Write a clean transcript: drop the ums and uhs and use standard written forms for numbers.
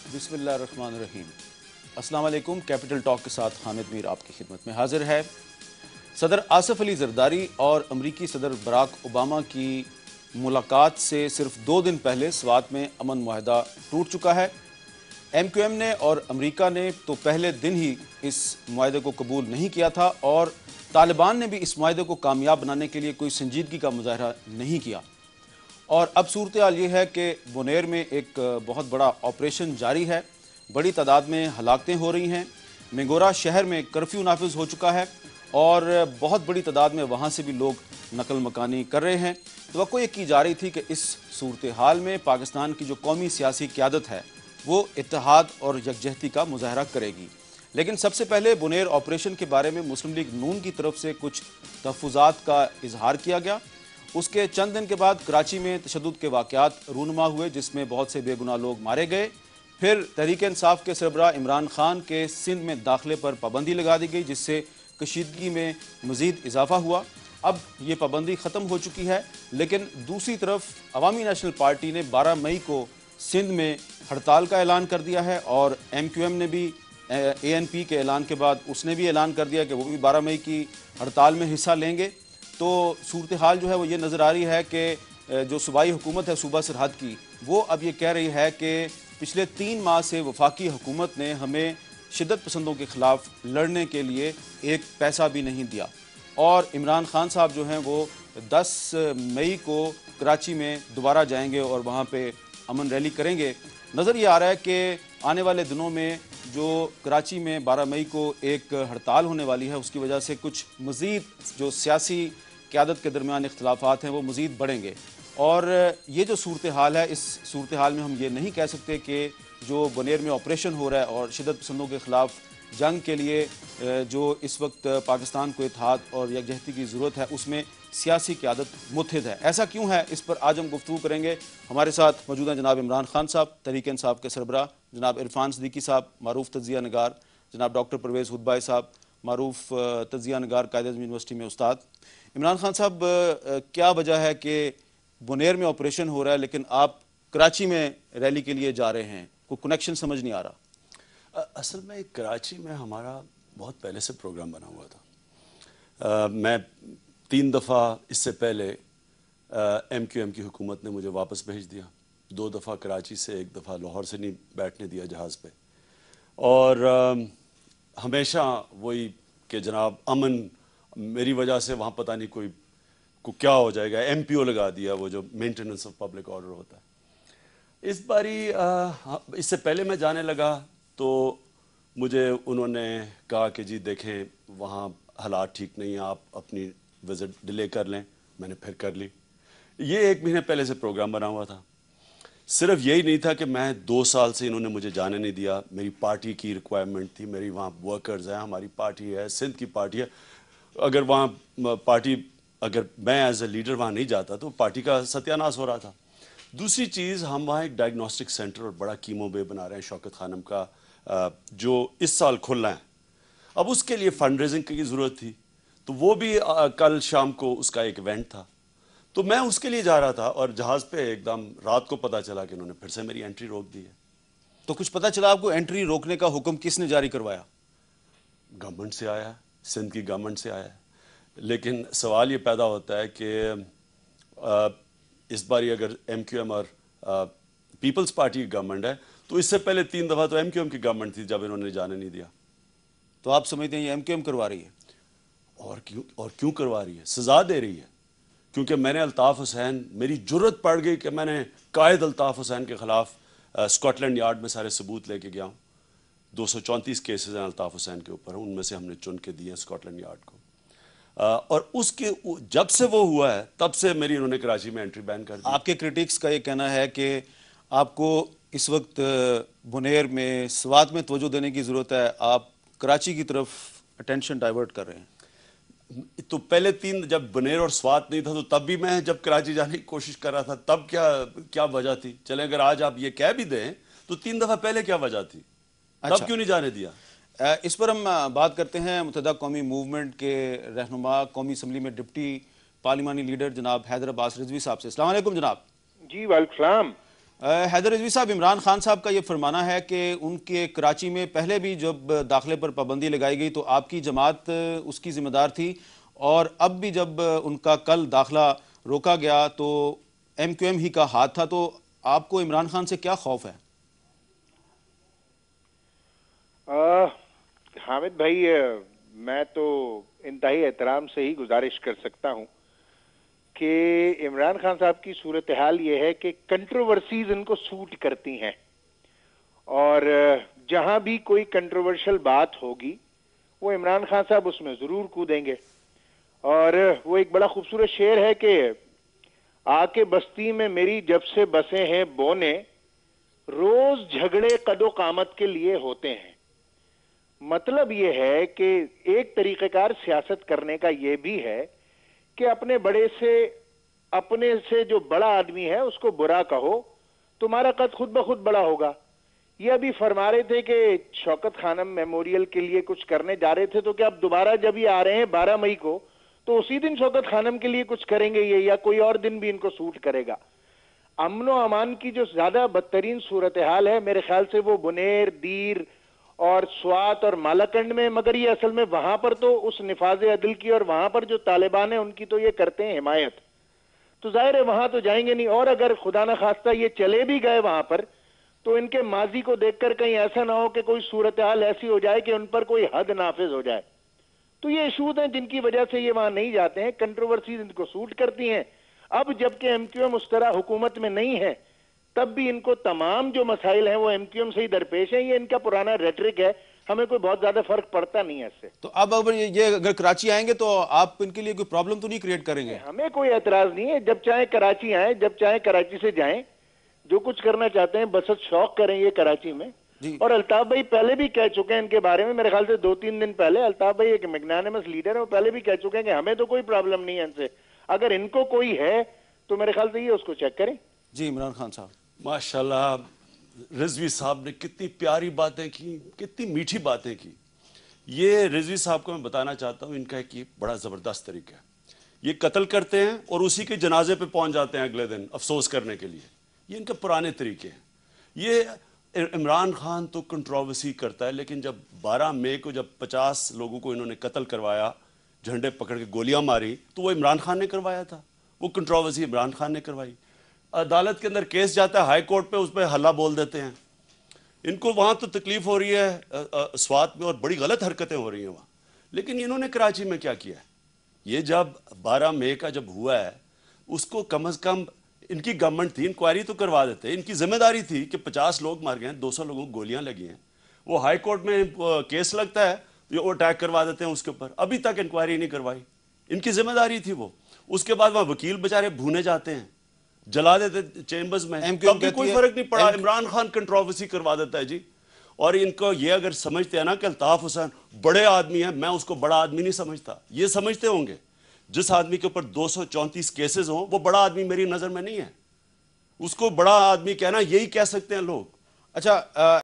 बिस्मिल्लाहिर्रहमानिर्रहीम। अस्सलाम वालेकुम। कैपिटल टॉक के साथ हामिद मीर आपकी खिदमत में हाजिर है। सदर आसिफ अली जरदारी और अमरीकी सदर बराक ओबामा की मुलाकात से सिर्फ 2 दिन पहले स्वात में अमन मुआहदा टूट चुका है। MQM ने और अमरीका ने तो पहले दिन ही इस मुआहदे को कबूल नहीं किया था और तालिबान ने भी इस मुआहदे को कामयाब बनाने के लिए कोई संजीदगी का मुजाहरा नहीं किया। और अब सूरत हाल ये है कि बुनेर में एक बहुत बड़ा ऑपरेशन जारी है। बड़ी तादाद में हलाकतें हो रही हैं। मेंगोरा शहर में कर्फ्यू नाफिज हो चुका है और बहुत बड़ी तादाद में वहाँ से भी लोग नकल मकानी कर रहे हैं। तवक्को ये की जा रही थी कि इस सूरत हाल में पाकिस्तान की जो कौमी सियासी क़यादत है वो इत्तेहाद और यकजहती का मुजाहरा करेगी। लेकिन सबसे पहले बुनेर ऑपरेशन के बारे में मुस्लिम लीग नून की तरफ से कुछ तहफ़्फ़ुज़ात का इजहार किया गया। उसके चंद दिन के बाद कराची में तशद्दुद के वाक़यात रूनुमा हुए जिसमें बहुत से बेगुनाह लोग मारे गए। फिर तहरीक इंसाफ के सरबराह इमरान खान के सिंध में दाखिले पर पाबंदी लगा दी गई जिससे कशीदगी में मज़ीद इजाफा हुआ। अब ये पाबंदी ख़त्म हो चुकी है, लेकिन दूसरी तरफ अवामी नेशनल पार्टी ने 12 मई को सिंध में हड़ताल का ऐलान कर दिया है और MQM ने भी ANP के ऐलान के बाद उसने भी ऐलान कर दिया कि वो भी 12 मई की हड़ताल में हिस्सा लेंगे। तो सूरत हाल जो है वो ये नज़र आ रही है कि जो सूबाई हुकूमत है सूबा सरहद की, वो अब ये कह रही है कि पिछले 3 माह से वफाकी हुकूमत ने हमें शिद्दत पसंदों के ख़िलाफ़ लड़ने के लिए एक पैसा भी नहीं दिया। और इमरान खान साहब जो हैं वो 10 मई को कराची में दोबारा जाएंगे और वहाँ पे अमन रैली करेंगे। नज़र ये आ रहा है कि आने वाले दिनों में जो कराची में 12 मई को एक हड़ताल होने वाली है उसकी वजह से कुछ मज़ीद जो सियासी क़यादत के दरमियान इख्तलाफात हैं वो मज़ीद बढ़ेंगे। और ये जो सूरत हाल है, इस सूरत हाल में हम ये नहीं कह सकते कि जो बुनेर में ऑपरेशन हो रहा है और शिद्दत पसंदों के ख़िलाफ़ जंग के लिए जो इस वक्त पाकिस्तान को इत्तेहाद और यकजहती की ज़रूरत है उसमें सियासी क़यादत मुत्तहिद है। ऐसा क्यों है, इस पर आज हम गुफ्तगू करेंगे। हमारे साथ मौजूद हैं जनाब इमरान खान साहब, तहरीक इंसाफ के सरबराह, जनाब इरफान सिद्दीकी साहब, मारूफ तज्ज़िया नगार, जनाब डॉक्टर परवेज़ हुदबाई साहब, मारूफ तज्ज़िया नगार, कायद-ए-आज़म यूनिवर्सिटी में उस्ताद। इमरान खान साहब, क्या वजह है कि बुनेर में ऑपरेशन हो रहा है लेकिन आप कराची में रैली के लिए जा रहे हैं? कोई कनेक्शन समझ नहीं आ रहा। असल में कराची में हमारा बहुत पहले से प्रोग्राम बना हुआ था। मैं 3 दफ़ा इससे पहले MQM की हुकूमत ने मुझे वापस भेज दिया। 2 दफ़ा कराची से, 1 दफ़ा लाहौर से नहीं बैठने दिया जहाज़ पे। और हमेशा वही कि जनाब अमन मेरी वजह से वहाँ पता नहीं कोई को क्या हो जाएगा, MPO लगा दिया, वो जो मेंटेनेंस ऑफ पब्लिक ऑर्डर होता है। इस बारी इससे पहले मैं जाने लगा तो मुझे उन्होंने कहा कि जी देखें वहाँ हालात ठीक नहीं है, आप अपनी विज़िट डिले कर लें। मैंने फिर कर ली। ये 1 महीने पहले से प्रोग्राम बना हुआ था। सिर्फ यही नहीं था कि मैं 2 साल से इन्होंने मुझे जाने नहीं दिया। मेरी पार्टी की रिक्वायरमेंट थी, मेरी वहाँ वर्कर्स हैं, हमारी पार्टी है, सिंध की पार्टी है। अगर वहाँ पार्टी, अगर मैं एज ए लीडर वहाँ नहीं जाता तो पार्टी का सत्यानाश हो रहा था। दूसरी चीज़, हम वहाँ एक डायग्नोस्टिक सेंटर और बड़ा कीमो बे बना रहे हैं शौकत खानम का, जो इस साल खुलना है। अब उसके लिए फंड रेजिंग की ज़रूरत थी, तो वो भी कल शाम को उसका एक इवेंट था, तो मैं उसके लिए जा रहा था और जहाज़ पे एकदम रात को पता चला कि उन्होंने फिर से मेरी एंट्री रोक दी है। तो कुछ पता चला आपको एंट्री रोकने का हुक्म किसने जारी करवाया? गवर्नमेंट से आया है, सिंध की गवर्नमेंट से आया है। लेकिन सवाल ये पैदा होता है कि इस बारी अगर MQM और पीपल्स पार्टी की गवर्नमेंट है तो इससे पहले 3 दफ़ा तो MQM की गवर्नमेंट थी जब इन्होंने जाने नहीं दिया। तो आप समझते हैं ये MQM करवा रही है? और क्यों करवा रही है? सजा दे रही है। क्योंकि मैंने अल्ताफ़ हुसैन, मेरी जुर्रत पड़ गई कि मैंने कायद अल्ताफ़ हुसैन के ख़िलाफ़ स्कॉटलैंड यार्ड में सारे सबूत लेके गया हूँ। 234 केसेस हैं अल्ताफ़ हुसैन के ऊपर, उनमें से हमने चुन के दिए स्कॉटलैंड यार्ड को। और उसके जब से वो हुआ है तब से मेरी इन्होंने कराची में एंट्री बैन कर दी। आपके क्रिटिक्स का ये कहना है कि आपको इस वक्त बुनेर में स्वात में तवज्जो देने की ज़रूरत है, आप कराची की तरफ अटेंशन डाइवर्ट कर रहे हैं। तो पहले 3 जब बुनेर और स्वात नहीं था तो तब भी मैं जब कराची जाने की कोशिश कर रहा था तब क्या वजह थी? चले अगर आज आप ये कह भी दें तो 3 दफ़ा पहले क्या वजह थी? अच्छा, तब क्यों नहीं जाने दिया? इस पर हम बात करते हैं। मुत्तहदा कौमी मूवमेंट के रहनुमा, कौमी असम्बली में डिप्टी पार्लिमानी लीडर जनाब हैदर अब्बास रिजवी साहब से। अस्सलाम वालेकुम जनाब। जी वालेकुम सलाम। حیدر رضوی صاحب، عمران خان صاحب کا یہ فرمانا ہے کہ ان کے کراچی میں پہلے بھی جب داخلے پر پابندی لگائی گئی تو آپ کی جماعت اس کی ذمہ دار تھی، اور اب بھی جب ان کا کل داخلہ روکا گیا تو ایم کیو ایم ہی کا ہاتھ تھا، تو آپ کو عمران خان سے کیا خوف ہے؟ حامد بھائی، میں تو انتہائی احترام سے ہی گزارش کر سکتا ہوں کہ عمران خان صاحب کی صورتحال یہ ہے کہ کنٹروورسیز ان کو سوٹ کرتی ہیں، اور جہاں بھی کوئی کنٹروورشل بات ہوگی وہ عمران خان صاحب اس میں ضرور کودیں گے. اور وہ ایک بڑا خوبصورت شعر ہے کہ آ کے بستی میں میری جب سے بسے ہیں بونے، روز جھگڑے قد و قامت کے لیے ہوتے ہیں. مطلب یہ ہے کہ ایک طریقہ کار سیاست کرنے کا یہ بھی ہے کہ اپنے سے جو بڑا آدمی ہے اس کو برا کہو، تمہارا قد خود بخود بڑا ہوگا. یہ ابھی فرما رہے تھے کہ شوکت خانم میموریل کے لیے کچھ کرنے جا رہے تھے، تو کیا اب دوبارہ جب یہ آ رہے ہیں 12 مئی کو تو اسی دن شوکت خانم کے لیے کچھ کریں گے یہ، یا کوئی اور دن بھی ان کو سوٹ کرے گا؟ امن و امان کی جو زیادہ بدترین صورتحال ہے میرے خیال سے وہ بنیر، دیر اور سوات اور مالاکنڈ میں، مگر یہ اصل میں وہاں پر تو اس نفاذ عدل کی اور وہاں پر جو طالبان ہیں ان کی تو یہ کرتے ہیں حمایت، تو ظاہر ہے وہاں تو جائیں گے نہیں. اور اگر خدا نہ خواستہ یہ چلے بھی گئے وہاں پر تو ان کے ماضی کو دیکھ کر کہیں ایسا نہ ہو کہ کوئی صورتحال ایسی ہو جائے کہ ان پر کوئی حد نافذ ہو جائے. تو یہ ایشوز ہیں جن کی وجہ سے یہ وہاں نہیں جاتے ہیں. کنٹروورسیز ان کو سوٹ کرتی ہیں. اب جبکہ ایم کیو ایم اس طرح حکومت میں نہیں ہے تب بھی ان کو تمام جو مسائل ہیں وہ ایم کیو ایم سے ہی درپیش ہیں. یہ ان کا پرانا ریٹرک ہے، ہمیں کوئی بہت زیادہ فرق پڑتا نہیں ہے اس سے. تو اب اگر کراچی آئیں گے تو آپ ان کے لیے کوئی پرابلم تو نہیں کریٹ کریں گے؟ ہمیں کوئی اعتراض نہیں ہے، جب چاہیں کراچی آئیں، جب چاہیں کراچی سے جائیں، جو کچھ کرنا چاہتے ہیں بس شوق کریں یہ کراچی میں. اور الطاف بھائی پہلے بھی کہہ چکے ہیں ان کے بارے میں، میرے خیال سے 2-3 دن پہلے الطاف بھائی ایک میگنانیمس لیڈر ہے، وہ پہلے بھی کہہ چکے ہیں کہ ہمیں تو کوئی پرابلم نہیں ہے ان سے. اگر ان کو کوئی ہے تو میرے خیال سے یہ اس کو چیک کریں. جی عمران خان صاحب. ماشاءاللہ رضوی صاحب نے کتنی پیاری باتیں کی، کتنی میٹھی باتیں کی. یہ رضوی صاحب کو میں بتانا چاہتا ہوں ان کا ایک بڑا زبردست طریقہ ہے. یہ قتل کرتے ہیں اور اسی کے جنازے پہ پہنچ جاتے ہیں اگلے دن افسوس کرنے کے لیے. یہ ان کے پرانے طریقے ہیں. یہ عمران خان تو کنٹروورسی کرتا ہے، لیکن جب 12 مئی کو جب 50 لوگوں کو انہوں نے قتل کروایا، جھنڈے پکڑ کے گولیاں ماری، تو وہ عمران خان نے کروایا تھا. وہ کنٹروورسی عمران خان نے کروائی. عدالت کے اندر کیس جاتا ہے ہائی کورٹ پہ، اس پہ حلہ بول دیتے ہیں. ان کو وہاں تو تکلیف ہو رہی ہے سوات میں اور بڑی غلط حرکتیں ہو رہی ہیں وہاں، لیکن انہوں نے کراچی میں کیا کیا ہے؟ یہ جب 12 مئی کا جب ہوا ہے اس کو کم از کم ان کی گورنمنٹ تھی، انکوائری تو کروا دیتے. ان کی ذمہ داری تھی کہ 50 لوگ مر گئے ہیں، 200 لوگوں کو گولیاں لگی ہیں. وہ ہائی کورٹ میں کیس لگتا ہے تو وہ اٹیک کروا دیتے ہیں اس کے اوپر. ابھی تک انکوائری نہیں کروائی. ان کی ذمہ داری تھی وہ. اس کے بعد وہاں وکیل بیچارے بھونے جاتے ہیں، جلا دیتے چیمبرز میں، تب بھی کوئی فرق نہیں پڑا. عمران خان کنٹروورسی کروا دیتا ہے جی. اور ان کو یہ اگر سمجھتے ہیں نا کہ الطاف حسین بڑے آدمی ہیں، میں اس کو بڑا آدمی نہیں سمجھتا. یہ سمجھتے ہوں گے جس آدمی کے اوپر 234 کیسز ہوں وہ بڑا آدمی میری نظر میں نہیں ہے. اس کو بڑا آدمی کہنا یہی کہہ سکتے ہیں لوگ. اچھا